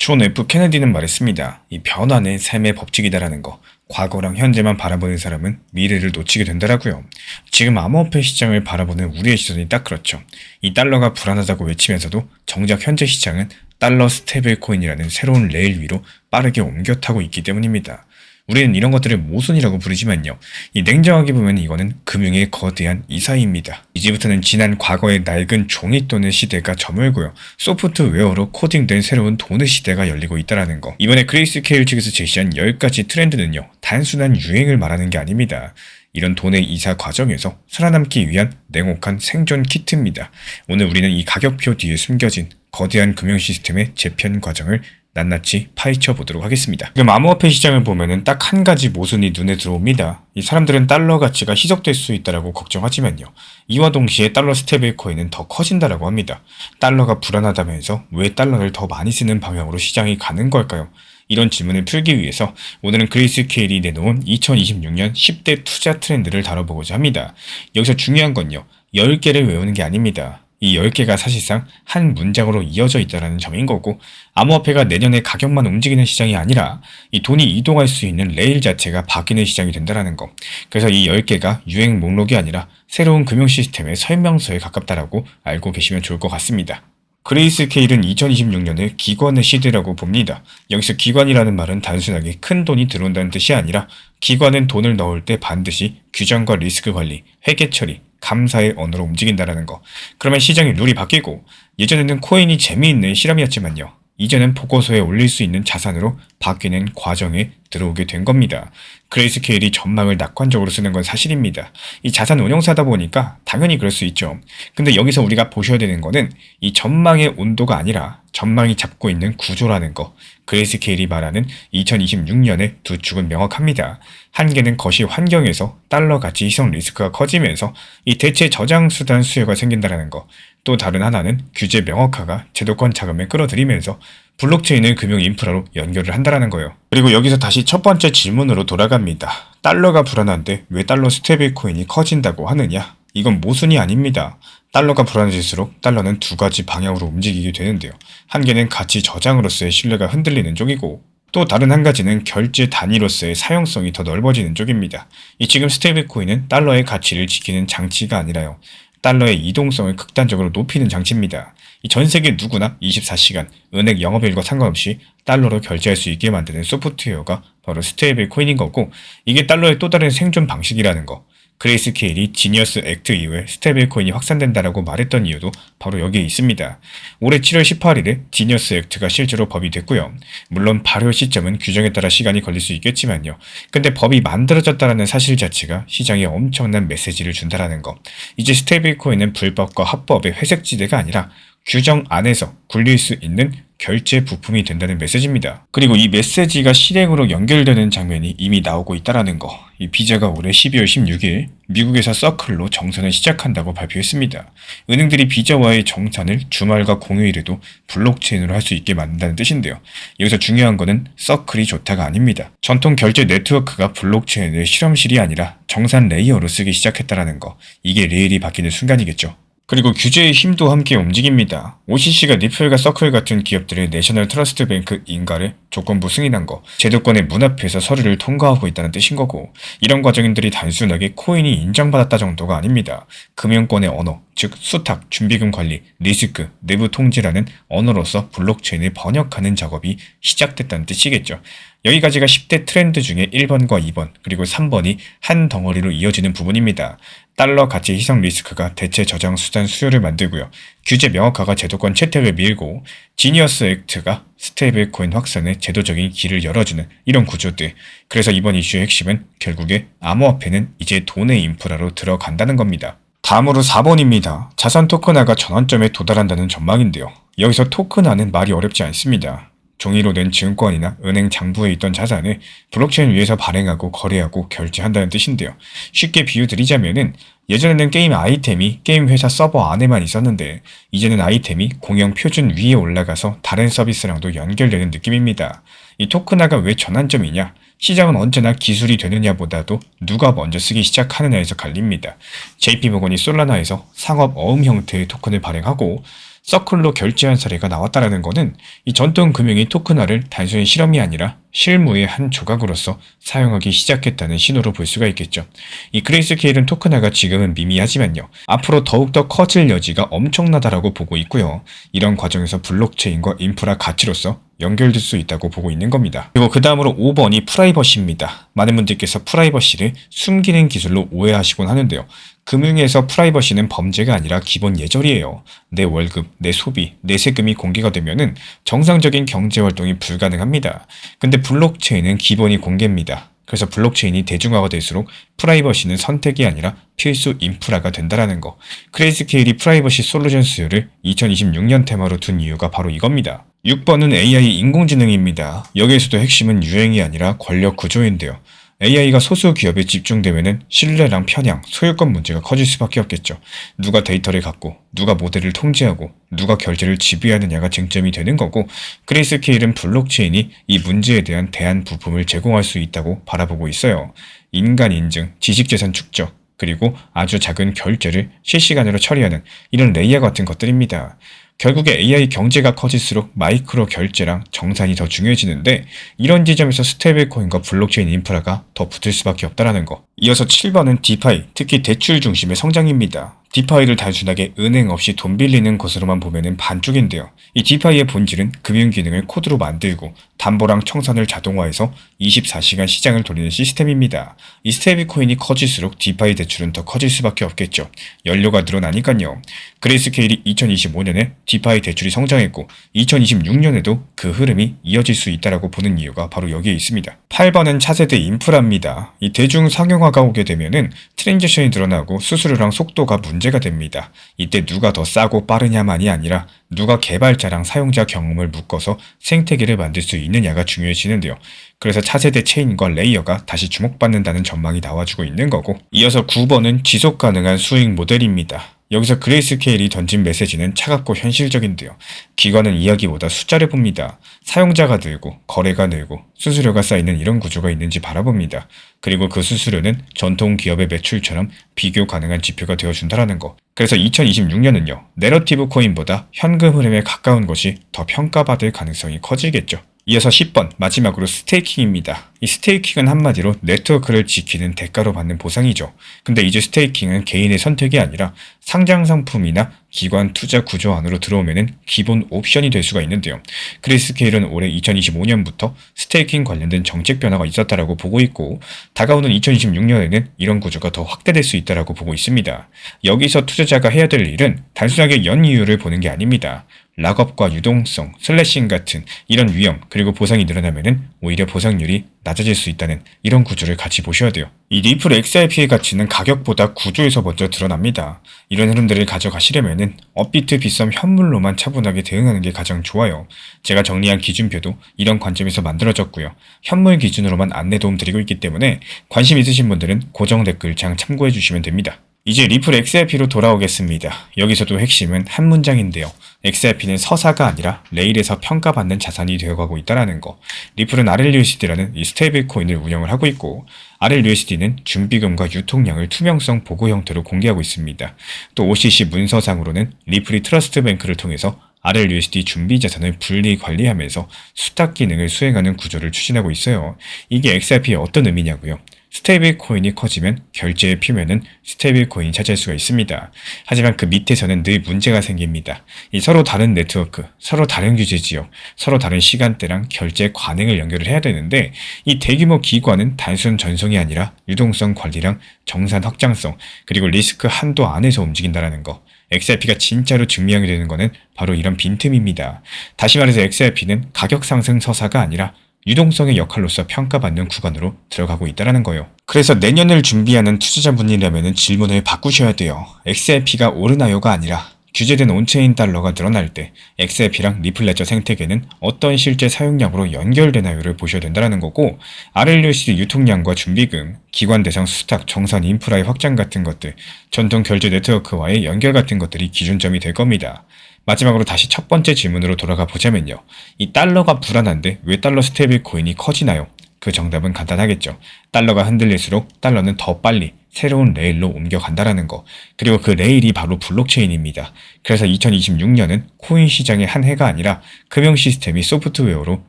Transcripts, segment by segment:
존 F 케네디는 말했습니다. 이 변화는 삶의 법칙이다라는 거. 과거랑 현재만 바라보는 사람은 미래를 놓치게 된다라고요. 지금 암호화폐 시장을 바라보는 우리의 시선이 딱 그렇죠. 이 달러가 불안하다고 외치면서도 정작 현재 시장은 달러 스테이블 코인이라는 새로운 레일 위로 빠르게 옮겨 타고 있기 때문입니다. 우리는 이런 것들을 모순이라고 부르지만요. 이 냉정하게 보면 이거는 금융의 거대한 이사입니다. 이제부터는 지난 과거의 낡은 종이돈의 시대가 저물고요. 소프트웨어로 코딩된 새로운 돈의 시대가 열리고 있다는 거. 이번에 그레이스케일 측에서 제시한 10가지 트렌드는요. 단순한 유행을 말하는 게 아닙니다. 이런 돈의 이사 과정에서 살아남기 위한 냉혹한 생존 키트입니다. 오늘 우리는 이 가격표 뒤에 숨겨진 거대한 금융 시스템의 재편 과정을 낱낱이 파헤쳐 보도록 하겠습니다. 지금 암호화폐 시장을 보면은 딱 한 가지 모순이 눈에 들어옵니다. 이 사람들은 달러 가치가 희석될 수 있다라고 걱정하지만요. 이와 동시에 달러 스테이블 코인은 더 커진다라고 합니다. 달러가 불안하다면서 왜 달러를 더 많이 쓰는 방향으로 시장이 가는 걸까요? 이런 질문을 풀기 위해서 오늘은 그레이스케일이 내놓은 2026년 10대 투자 트렌드를 다뤄보고자 합니다. 여기서 중요한 건요. 10개를 외우는 게 아닙니다. 이 10개가 사실상 한 문장으로 이어져 있다는 점인 거고, 암호화폐가 내년에 가격만 움직이는 시장이 아니라 이 돈이 이동할 수 있는 레일 자체가 바뀌는 시장이 된다는 거. 그래서 이 10개가 유행 목록이 아니라 새로운 금융 시스템의 설명서에 가깝다라고 알고 계시면 좋을 것 같습니다. 그레이스케일은 2026년을 기관의 시대라고 봅니다. 여기서 기관이라는 말은 단순하게 큰 돈이 들어온다는 뜻이 아니라 기관은 돈을 넣을 때 반드시 규정과 리스크 관리, 회계 처리, 감사의 언어로 움직인다는 거. 그러면 시장의 룰이 바뀌고 예전에는 코인이 재미있는 실험이었지만요. 이제는 보고서에 올릴 수 있는 자산으로 바뀌는 과정에 들어오게 된 겁니다. 그레이스케일이 전망을 낙관적으로 쓰는 건 사실입니다. 이 자산 운용사다 보니까 당연히 그럴 수 있죠. 근데 여기서 우리가 보셔야 되는 거는 이 전망의 온도가 아니라 전망이 잡고 있는 구조라는 거. 그레이스케일이 말하는 2026년의 두 축은 명확합니다. 한 개는 거시 환경에서 달러 가치 희석 리스크가 커지면서 이 대체 저장 수단 수요가 생긴다는 거. 또 다른 하나는 규제 명확화가 제도권 자금을 끌어들이면서 블록체인을 금융 인프라로 연결을 한다는 거예요. 그리고 여기서 다시 첫 번째 질문으로 돌아갑니다. 달러가 불안한데 왜 달러 스테이블 코인이 커진다고 하느냐? 이건 모순이 아닙니다. 달러가 불안해질수록 달러는 두 가지 방향으로 움직이게 되는데요. 한 개는 가치 저장으로서의 신뢰가 흔들리는 쪽이고, 또 다른 한 가지는 결제 단위로서의 사용성이 더 넓어지는 쪽입니다. 이 지금 스테이블 코인은 달러의 가치를 지키는 장치가 아니라요. 달러의 이동성을 극단적으로 높이는 장치입니다. 전 세계 누구나 24시간 은행 영업일과 상관없이 달러로 결제할 수 있게 만드는 소프트웨어가 바로 스테이블 코인인 거고, 이게 달러의 또 다른 생존 방식이라는 거. 그레이스케일이 지니어스 액트 이후에 스테이블 코인이 확산된다라고 말했던 이유도 바로 여기에 있습니다. 올해 7월 18일에 지니어스 액트가 실제로 법이 됐고요. 물론 발효 시점은 규정에 따라 시간이 걸릴 수 있겠지만요. 근데 법이 만들어졌다는 사실 자체가 시장에 엄청난 메시지를 준다라는 거. 이제 스테이블 코인은 불법과 합법의 회색지대가 아니라 규정 안에서 굴릴 수 있는 결제 부품이 된다는 메시지입니다. 그리고 이 메시지가 실행으로 연결되는 장면이 이미 나오고 있다는 거. 이 비자가 올해 12월 16일 미국에서 서클로 정산을 시작한다고 발표했습니다. 은행들이 비자와의 정산을 주말과 공휴일에도 블록체인으로 할 수 있게 만든다는 뜻인데요. 여기서 중요한 거는 서클이 좋다가 아닙니다. 전통 결제 네트워크가 블록체인을 실험실이 아니라 정산 레이어로 쓰기 시작했다는 거. 이게 레일이 바뀌는 순간이겠죠. 그리고 규제의 힘도 함께 움직입니다. OCC가 리플과 서클 같은 기업들의 내셔널 트러스트 뱅크 인가를 조건부 승인한 거, 제도권의 문 앞에서 서류를 통과하고 있다는 뜻인 거고, 이런 과정들이 단순하게 코인이 인정받았다 정도가 아닙니다. 금융권의 언어, 즉 수탁, 준비금 관리, 리스크, 내부 통제라는 언어로서 블록체인을 번역하는 작업이 시작됐다는 뜻이겠죠. 여기까지가 10대 트렌드 중에 1번과 2번, 그리고 3번이 한 덩어리로 이어지는 부분입니다. 달러 가치 희석 리스크가 대체 저장 수단 수요를 만들고요. 규제 명확화가 제도권 채택을 밀고, 지니어스 액트가 스테이블 코인 확산에 제도적인 길을 열어주는 이런 구조들. 그래서 이번 이슈의 핵심은 결국에 암호화폐는 이제 돈의 인프라로 들어간다는 겁니다. 다음으로 4번입니다. 자산 토큰화가 전환점에 도달한다는 전망인데요. 여기서 토큰화는 말이 어렵지 않습니다. 종이로 된 증권이나 은행 장부에 있던 자산을 블록체인 위에서 발행하고 거래하고 결제한다는 뜻인데요. 쉽게 비유드리자면은 예전에는 게임 아이템이 게임 회사 서버 안에만 있었는데 이제는 아이템이 공용 표준 위에 올라가서 다른 서비스랑도 연결되는 느낌입니다. 이 토큰화가 왜 전환점이냐? 시장은 언제나 기술이 되느냐보다도 누가 먼저 쓰기 시작하느냐에서 갈립니다. JP모건이 솔라나에서 상업 어음 형태의 토큰을 발행하고 서클로 결제한 사례가 나왔다는 것은 이 전통 금융이 토큰화를 단순히 실험이 아니라 실무의 한 조각으로서 사용하기 시작했다는 신호로 볼 수가 있겠죠. 이 그레이스케일은 토큰화가 지금은 미미하지만요. 앞으로 더욱더 커질 여지가 엄청나다라고 보고 있고요. 이런 과정에서 블록체인과 인프라 가치로서 연결될 수 있다고 보고 있는 겁니다. 그리고 그 다음으로 5번이 프라이버시입니다. 많은 분들께서 프라이버시를 숨기는 기술로 오해하시곤 하는데요. 금융에서 프라이버시는 범죄가 아니라 기본 예절이에요. 내 월급, 내 소비, 내 세금이 공개가 되면은 정상적인 경제 활동이 불가능합니다. 근데 블록체인은 기본이 공개입니다. 그래서 블록체인이 대중화가 될수록 프라이버시는 선택이 아니라 필수 인프라가 된다는 거. 그레이스케일이 프라이버시 솔루션 수요를 2026년 테마로 둔 이유가 바로 이겁니다. 6번은 AI 인공지능입니다. 여기에서도 핵심은 유행이 아니라 권력 구조인데요. AI가 소수 기업에 집중되면은 신뢰랑 편향, 소유권 문제가 커질 수밖에 없겠죠. 누가 데이터를 갖고, 누가 모델을 통제하고, 누가 결제를 지배하느냐가 쟁점이 되는 거고, 그레이스케일은 블록체인이 이 문제에 대한 대안 부품을 제공할 수 있다고 바라보고 있어요. 인간 인증, 지식재산 축적, 그리고 아주 작은 결제를 실시간으로 처리하는 이런 레이어 같은 것들입니다. 결국에 AI 경제가 커질수록 마이크로 결제랑 정산이 더 중요해지는데 이런 지점에서 스테이블코인과 블록체인 인프라가 더 붙을 수밖에 없다는 거. 이어서 7번은 디파이, 특히 대출 중심의 성장입니다. 디파이를 단순하게 은행 없이 돈 빌리는 것으로만 보면은 반쪽인데요. 이 디파이의 본질은 금융 기능을 코드로 만들고 담보랑 청산을 자동화해서 24시간 시장을 돌리는 시스템입니다. 이 스테이블 코인이 커질수록 디파이 대출은 더 커질 수밖에 없겠죠. 연료가 늘어나니까요. 그레이스케일이 2025년에 디파이 대출이 성장했고 2026년에도 그 흐름이 이어질 수 있다라고 보는 이유가 바로 여기에 있습니다. 8번은 차세대 인프라입니다. 이 대중 상용화가 오게 되면은 트랜지션이 늘어나고 수수료랑 속도가 문제가 됩니다. 이때 누가 더 싸고 빠르냐만이 아니라 누가 개발자랑 사용자 경험을 묶어서 생태계를 만들 수 있느냐가 중요해지는데요. 그래서 차세대 체인과 레이어가 다시 주목받는다는 전망이 나와주고 있는 거고, 이어서 9번은 지속 가능한 수익 모델입니다. 여기서 그레이스케일이 던진 메시지는 차갑고 현실적인데요. 기관은 이야기보다 숫자를 봅니다. 사용자가 늘고 거래가 늘고 수수료가 쌓이는 이런 구조가 있는지 바라봅니다. 그리고 그 수수료는 전통 기업의 매출처럼 비교 가능한 지표가 되어준다는 거. 그래서 2026년은요. 내러티브 코인보다 현금 흐름에 가까운 것이 더 평가받을 가능성이 커지겠죠. 이어서 10번 마지막으로 스테이킹입니다. 이 스테이킹은 한마디로 네트워크를 지키는 대가로 받는 보상이죠. 근데 이제 스테이킹은 개인의 선택이 아니라 상장 상품이나 기관 투자 구조 안으로 들어오면은 기본 옵션이 될 수가 있는데요. 그레이스케일은 올해 2025년부터 스테이킹 관련된 정책 변화가 있었다라고 보고 있고 다가오는 2026년에는 이런 구조가 더 확대될 수 있다라고 보고 있습니다. 여기서 투자자가 해야 될 일은 단순하게 연이율을 보는 게 아닙니다. 락업과 유동성, 슬래싱 같은 이런 위험 그리고 보상이 늘어나면은 오히려 보상률이 낮아질 수 있다는 이런 구조를 같이 보셔야 돼요. 이 리플 XRP의 가치는 가격보다 구조에서 먼저 드러납니다. 이런 흐름들을 가져가시려면은 업비트 빗썸 현물로만 차분하게 대응하는 게 가장 좋아요. 제가 정리한 기준표도 이런 관점에서 만들어졌고요. 현물 기준으로만 안내 도움 드리고 있기 때문에 관심 있으신 분들은 고정 댓글창 참고해 주시면 됩니다. 이제 리플 XRP로 돌아오겠습니다. 여기서도 핵심은 한 문장인데요. XRP는 서사가 아니라 레일에서 평가받는 자산이 되어가고 있다는 거. 리플은 RLUSD라는 이 스테이블 코인을 운영을 하고 있고 RLUSD는 준비금과 유통량을 투명성 보고 형태로 공개하고 있습니다. 또 OCC 문서상으로는 리플이 트러스트 뱅크를 통해서 RLUSD 준비 자산을 분리 관리하면서 수탁 기능을 수행하는 구조를 추진하고 있어요. 이게 XRP의 어떤 의미냐고요? 스테이블 코인이 커지면 결제의 표면은 스테이블 코인이 차지할 수가 있습니다. 하지만 그 밑에서는 늘 문제가 생깁니다. 이 서로 다른 네트워크, 서로 다른 규제 지역, 서로 다른 시간대랑 결제 관행을 연결을 해야 되는데 이 대규모 기관은 단순 전송이 아니라 유동성 관리랑 정산 확장성 그리고 리스크 한도 안에서 움직인다는 거. XRP가 진짜로 증명이 되는 거는 바로 이런 빈틈입니다. 다시 말해서 XRP는 가격 상승 서사가 아니라 유동성의 역할로서 평가받는 구간으로 들어가고 있다는 거예요. 그래서 내년을 준비하는 투자자분이라면 질문을 바꾸셔야 돼요. XRP가 오르나요가 아니라 규제된 온체인 달러가 늘어날 때 XRP랑 리플 레저 생태계는 어떤 실제 사용량으로 연결되나요를 보셔야 된다는 거고 RLUSD 유통량과 준비금, 기관 대상 수탁, 정산 인프라의 확장 같은 것들, 전통 결제 네트워크와의 연결 같은 것들이 기준점이 될 겁니다. 마지막으로 다시 첫 번째 질문으로 돌아가 보자면요. 이 달러가 불안한데 왜 달러 스테이블 코인이 커지나요? 그 정답은 간단하겠죠. 달러가 흔들릴수록 달러는 더 빨리 새로운 레일로 옮겨간다라는 거. 그리고 그 레일이 바로 블록체인입니다. 그래서 2026년은 코인 시장의 한 해가 아니라 금융 시스템이 소프트웨어로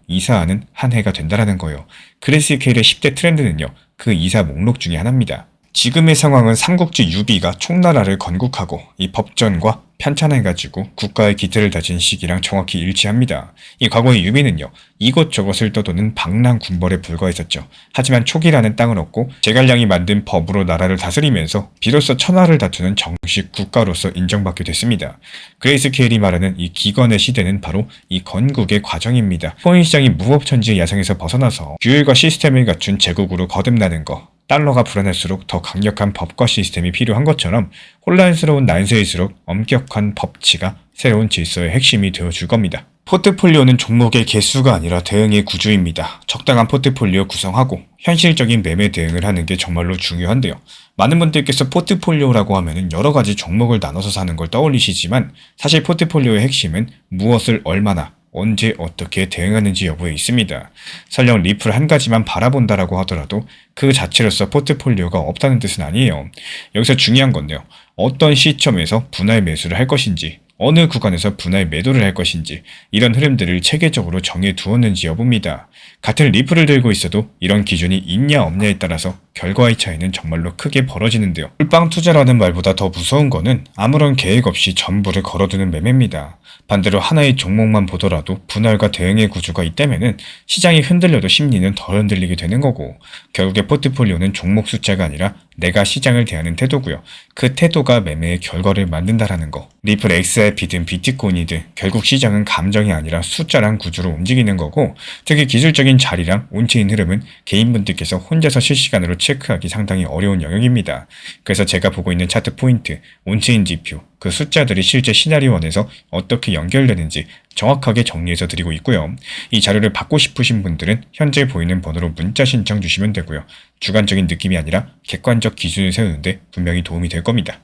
이사하는 한 해가 된다라는 거예요. 그레이스케일의 10대 트렌드는요, 그 이사 목록 중에 하나입니다. 지금의 상황은 삼국지 유비가 총나라를 건국하고 이 법전과 편찬해가지고 국가의 기틀을 다진 시기랑 정확히 일치합니다. 이 과거의 유비는요, 이곳저곳을 떠도는 방랑 군벌에 불과했었죠. 하지만 촉이라는 땅을 얻고 제갈량이 만든 법으로 나라를 다스리면서 비로소 천하를 다투는 정식 국가로서 인정받게 됐습니다. 그레이스케일이 말하는 이 기건의 시대는 바로 이 건국의 과정입니다. 코인 시장이 무법천지의 야성에서 벗어나서 규율과 시스템을 갖춘 제국으로 거듭나는 거. 달러가 불안할수록 더 강력한 법과 시스템이 필요한 것처럼 혼란스러운 난세일수록 엄격한 법치가 새로운 질서의 핵심이 되어줄 겁니다. 포트폴리오는 종목의 개수가 아니라 대응의 구조입니다. 적당한 포트폴리오 구성하고 현실적인 매매 대응을 하는 게 정말로 중요한데요. 많은 분들께서 포트폴리오라고 하면은 여러 가지 종목을 나눠서 사는 걸 떠올리시지만 사실 포트폴리오의 핵심은 무엇을 얼마나 언제 어떻게 대응하는지 여부에 있습니다. 설령 리플 한 가지만 바라본다라고 하더라도 그 자체로서 포트폴리오가 없다는 뜻은 아니에요. 여기서 중요한 건데요. 어떤 시점에서 분할 매수를 할 것인지, 어느 구간에서 분할 매도를 할 것인지 이런 흐름들을 체계적으로 정해 두었는지 여부입니다. 같은 리플을 들고 있어도 이런 기준이 있냐 없냐에 따라서 결과의 차이는 정말로 크게 벌어지는데요. 꿀빵 투자라는 말보다 더 무서운 거는 아무런 계획 없이 전부를 걸어두는 매매입니다. 반대로 하나의 종목만 보더라도 분할과 대응의 구조가 있다면은 시장이 흔들려도 심리는 덜 흔들리게 되는 거고, 결국에 포트폴리오는 종목 숫자가 아니라 내가 시장을 대하는 태도고요. 그 태도가 매매의 결과를 만든다라는 거. 리플 XRP든 비트코인이든 결국 시장은 감정이 아니라 숫자랑 구조로 움직이는 거고, 특히 기술적인 자리랑 온체인 흐름은 개인분들께서 혼자서 실시간으로 체크하기 상당히 어려운 영역입니다. 그래서 제가 보고 있는 차트 포인트, 온체인 지표, 그 숫자들이 실제 시나리오원에서 어떻게 연결되는지 정확하게 정리해서 드리고 있고요. 이 자료를 받고 싶으신 분들은 현재 보이는 번호로 문자 신청 주시면 되고요. 주관적인 느낌이 아니라 객관적 기준을 세우는데 분명히 도움이 될 겁니다.